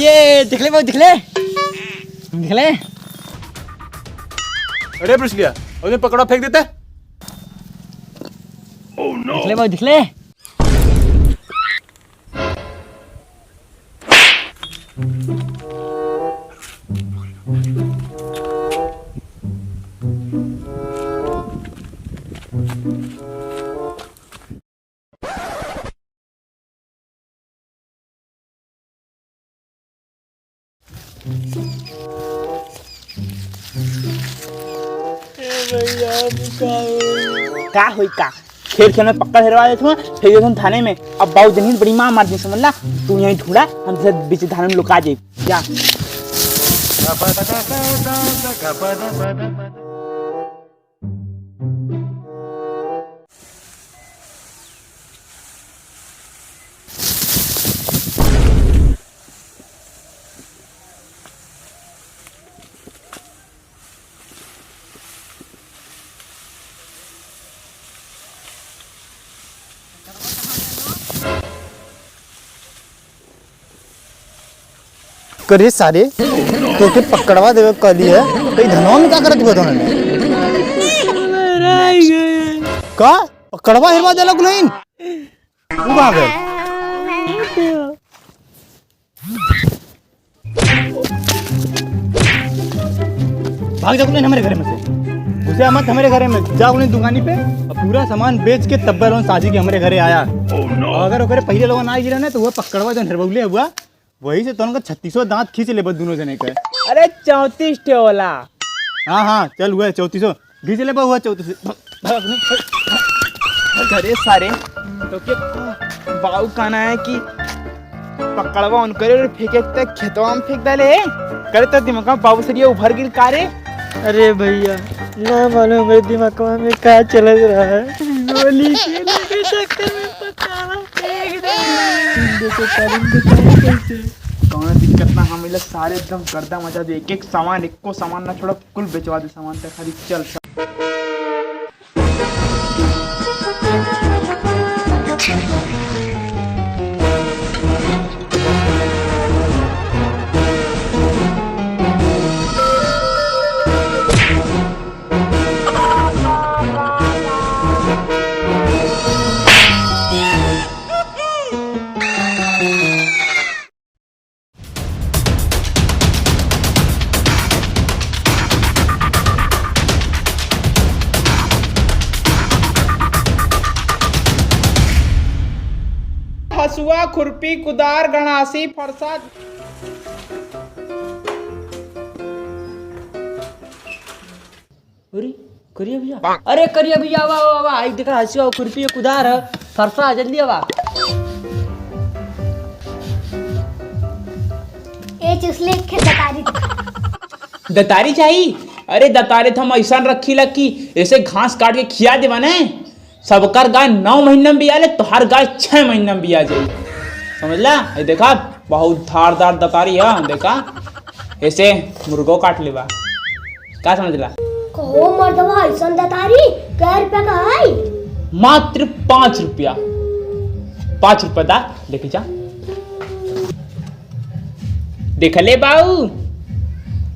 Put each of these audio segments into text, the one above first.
ये दिखले भाई दिखले दिखले। अरे ब्रुस लिया और पकड़ा फेंक देते। दिखले भाई दिखले। का हुई का खेल खेल में पक्का हेरवा देते हुआ फिर हम थाने में। अब बाबू जनीन बड़ी मां मार दी समझ ला। तू यहीं ढूंढा हम से बीच थाने में लुका जाए क्या। करे सारे तो के पकड़वा देवे कली है कई धनवा में क्या करत हुआ तो का पकड़वा हिरवा देला गुलाइन तू कहां गए भाग जा गुलाइन हमारे घर में से उसे मत हमारे घर में जा उन्हें दुकानी पे और पूरा सामान बेच के तब लोन साजी के हमारे घरे आया। अगर ओकरे पहले लोगन आ गिरा ना तो वो पकड़वा जो हिरवले हुआ वही से तुमको 3600 दांत खींच ले बस दोनों जने के। अरे 34 टे वाला। हाँ चल हुआ 3400 खींच ले हुआ 3400। अरे सारे तो के बाऊ कहना है कि पकड़वा उन करे और फेंके तक खेतवा में फेंक डाले करे तो दिमाग में बाबू सरिया उभर गिर कारे। अरे भैया ना मालूम मेरे दिमाग में क्या चल रहा है। गोली खेलने के चक्कर में पकड़ा फेंक दे। कौन दिक्कत ना हम सारे एकदम गर्दा मचा दे। एक सामान एक को सामान ना छोड़ा कुल बेचवा दे सामान तक खाली चल। हसुआ खुरपी कुदार गणासी फरसा। करिए भैया अरे करिए भैया वाह वाह वाह देखा हसुआ खुरपी कुदार फरसा जल्दी आवा। ए चुसले के दतारी दतारी चाहिए। अरे दतारी तो हम ऐसा रखी ला कि ऐसे घास काट के खिया देवा ना सबकर गाय 9 महीना में भी आले तो हर गाय 6 महीना में भी आ जाए समझला। ये देखा बहुत धारदार दतारी है देखा ऐसे मुर्गो काट लेवा क्या समझला। कहो मर्दवा ऐसा दतारी क्या रुपया का है। मात्र 5 रुपया 5 रुपया दा देखे जा देख ले बाऊ।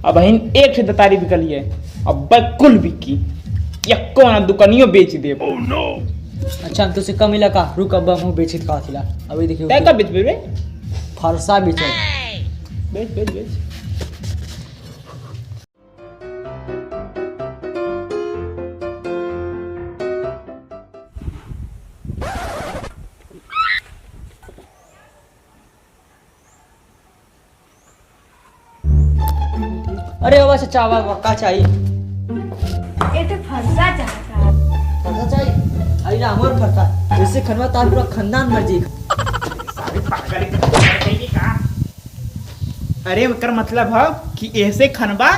अब हिन एक से दतारी बिकली है अब कुल बिकी यक्को ना दुकानियों बेच दे। अच्छा हम तो सिक्का मिला का रुक अब हम बेचित का थिला अभी देखियो क्या बेच बे फरसा बेचो बेच बेच बेच। अरे बाबा चावा का चाहिए ये तो फरसा चाहता फरसा चाहिए आई ना हमर फरसा इससे खनवा तार पूरा खानदान मर जी। अरे कर मतलब है कि ऐसे खनबा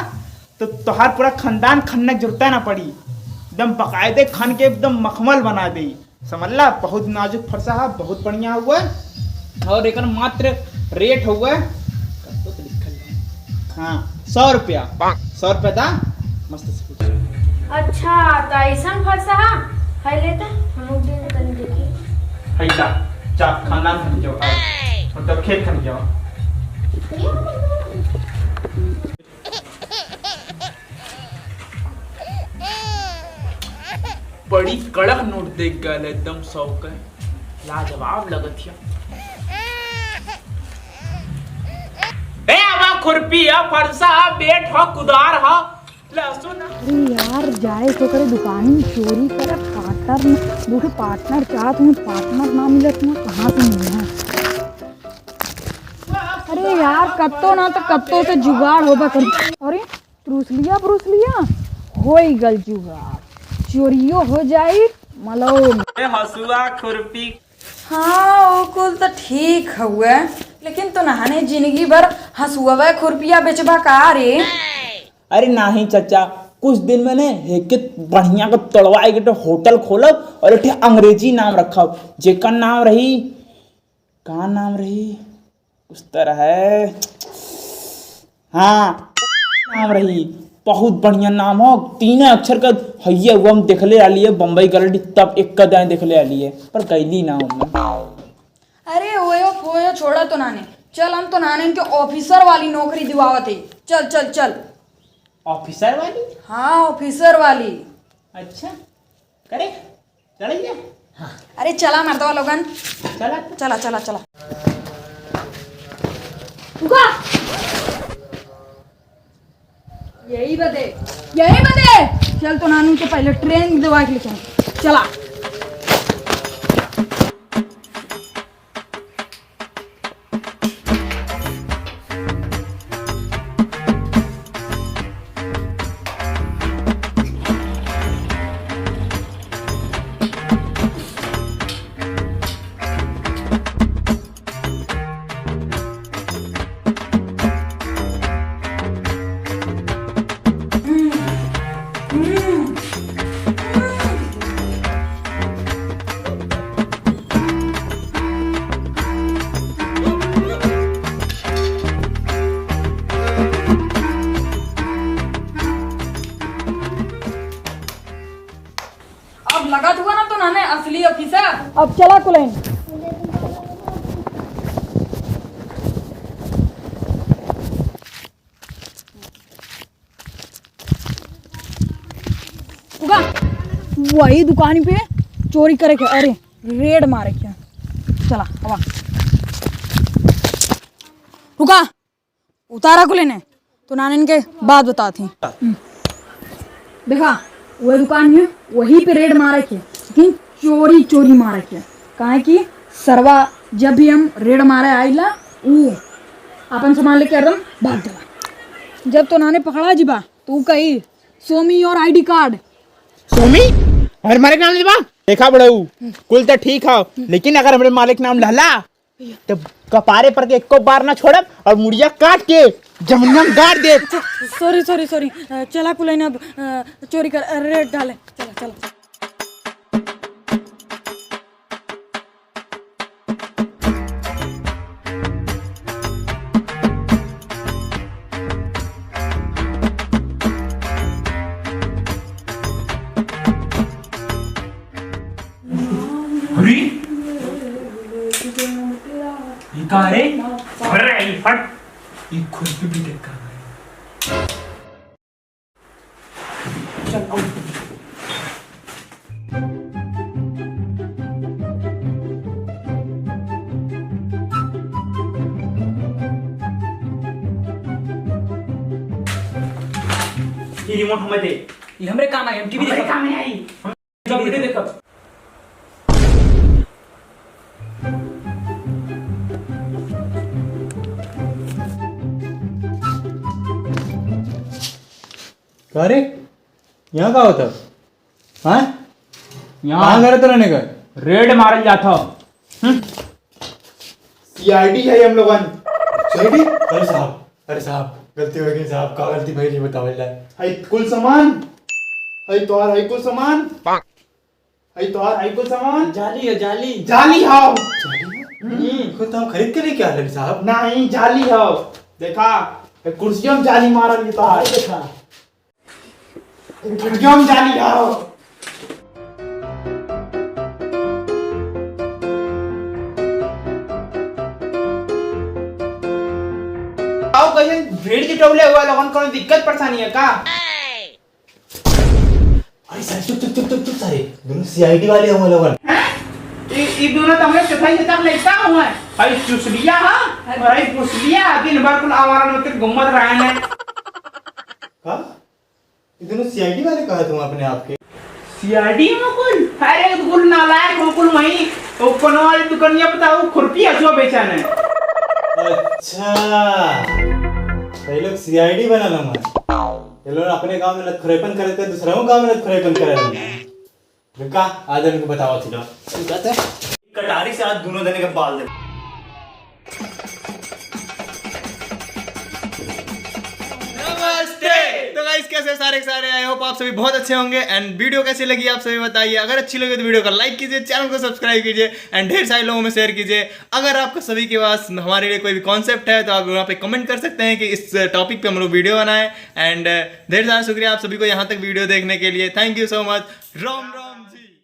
तो तोहार पूरा खानदान खनने की जरूरत ना पड़ी एकदम बकायदे खन के एकदम मखमल बना दे समझला। बहुत नाजुक फरसा है बहुत बढ़िया हुआ और एक मात्र रेट हुआ हाँ 100 रुपया 100 रुपया था मस्त। अच्छा तो ऐसा फरसा है लेता हम लोग दिन तनी देखी हैला चा खानदान खन जाओ मतलब खेत खन जाओ। बड़ी कड़क नोट देख गल एकदम शौक है, लाजवाब लगत है। ए आवा खुरपी है, फरसा है, बेट है, कुदार है, लहसुन है। अरे यार जाए तो करे दुकान में चोरी करे पार्टनर चाहत हूँ, पार्टनर ना मिले तुम्हें कहाँ से मिलना। अरे यार कत्तो ना तो कत्तो से जुगाड़ होबा कर। अरे ब्रूस लिया हो गल जुगाड़, चोरियो हो जाई मलो। हसुआ खुरपी हाँ वो कुल तो ठीक हुआ, लेकिन तो नहाने जिंदगी भर हंसुआ खुरपिया बेचबा का रे। अरे नहीं चाचा, कुछ दिन में ने एक बढ़िया का तड़वाए के होटल खोलब और एक अंग्रेजी नाम रखब, जेकर नाम रही का नाम रही उस तरह है, हाँ नाम रही, बहुत बढ़िया नाम हो, 3 अक्षर का है। वो हम देखले आली है बम्बई गलती, तब एक कदाएं देखले आली है पर गईली ना हम। अरे ओयो फोयो छोड़ा तो नाने, चल हम तो नाने के ऑफिसर वाली नौकरी दिवावत है। चल चल चल। ऑफिसर वाली? हाँ ऑफिसर वाली। अच्छा करे चलेंगे। हाँ अरे चला मर्दवा लोगन, चला चला चला चला। रुका, यही बदे चल तो नानू के पहले ट्रेन दवा के लिए चला। अब लगा हुआ ना तो नाने असली ऑफिसर। अब चला कुलैन। वही दुकान पे चोरी करे के, अरे रेड मारे क्या। चला हवा रुका, उतारा को लेने तो नाने के बात बताती। देखा वही दुकान है, वहीं पे रेड मारे के, लेकिन चोरी मारे के। कहा कि सरवा जब भी हम रेड मारे आइला वो अपन सामान लेके एकदम भाग गया। जब तो नाने पकड़ा जीबा तो कही सोमी और आईडी कार्ड। सोमी हमारे मालिक नाम लेबा देखा बड़ऊ कुल तो ठीक है, लेकिन अगर हमारे मालिक नाम लहला तो कपारे पर के एको बार ना छोड़ब और मुड़िया काट के जमुना में गाड़ दे। सॉरी चला कुलैन, अब चोरी कर रेड डाले। चला चला रे अरे हट, ये खुरपी भी देख कर चल आओ। ये रिमोट हमें दे, ये हमरे काम आई, हम टीवी देखा काम में आई, हम जब वीडियो देखब। अरे यहाँ का होता? हाँ यहाँ घर तो रहने का रेड मारल जाता। सीआईडी है हम लोगन। सीआईडी? अरे साहब गलती हो गई साहब, का गलती भाई नहीं बतावल जाए। आई कुल सामान, आई तोहार आई कुल सामान, आई तोहार आई कुल सामान जाली है जाली। जाली हाउ खुद तो हम खरीद के लेके आ रहे साहब। नहीं जाली हाउ, देखा कुर्सियों में जाली मारल ये तोहार, देखा कुर्सियों में जाली हाउ। चिटौले हुआ लोगन कोनो दिक्कत परेशानी है का? अरे सर चुप चुप चुप चुप चुप सारे दोनों सीआईडी वाले हम लोग। ये दोनों तो हमने सफाई से तक लेता हुआ है। भाई चुस लिया हां, भाई पुस लिया दिन भर कुल आवारा में के घुमत रहे हैं। का ये दोनों सीआईडी वाले कहा तुम अपने आप के? सीआईडी में कुल अरे कुल नालायक हो कुल वही तो कोनो वाली दुकानिया बताओ खुरपी हसुआ बेचन है। अच्छा तो ये लोग सीआईडी बना लमा, ये लोग अपने गांव में लतखोरेपन करते हैं, दूसरों गांव में लतखोरेपन करे रुका आज उनको बताओ चलो कटारी से आज दोनों जने के बाल दे। नमस्ते तो गाइस कैसे सारे सारे आई होप आप सभी बहुत अच्छे होंगे एंड वीडियो कैसी लगी आप सभी बताइए। अगर अच्छी लगी तो वीडियो को लाइक कीजिए, चैनल को सब्सक्राइब कीजिए एंड ढेर सारे लोगों में शेयर कीजिए। अगर आपको सभी के पास हमारे लिए कोई भी कॉन्सेप्ट है तो आप वहाँ पे कमेंट कर सकते हैं कि इस टॉपिक पे हम लोग वीडियो बनाएं एंड ढेर सारा शुक्रिया आप सभी को यहाँ तक वीडियो देखने के लिए। Thank you so much. Ram Ram ji.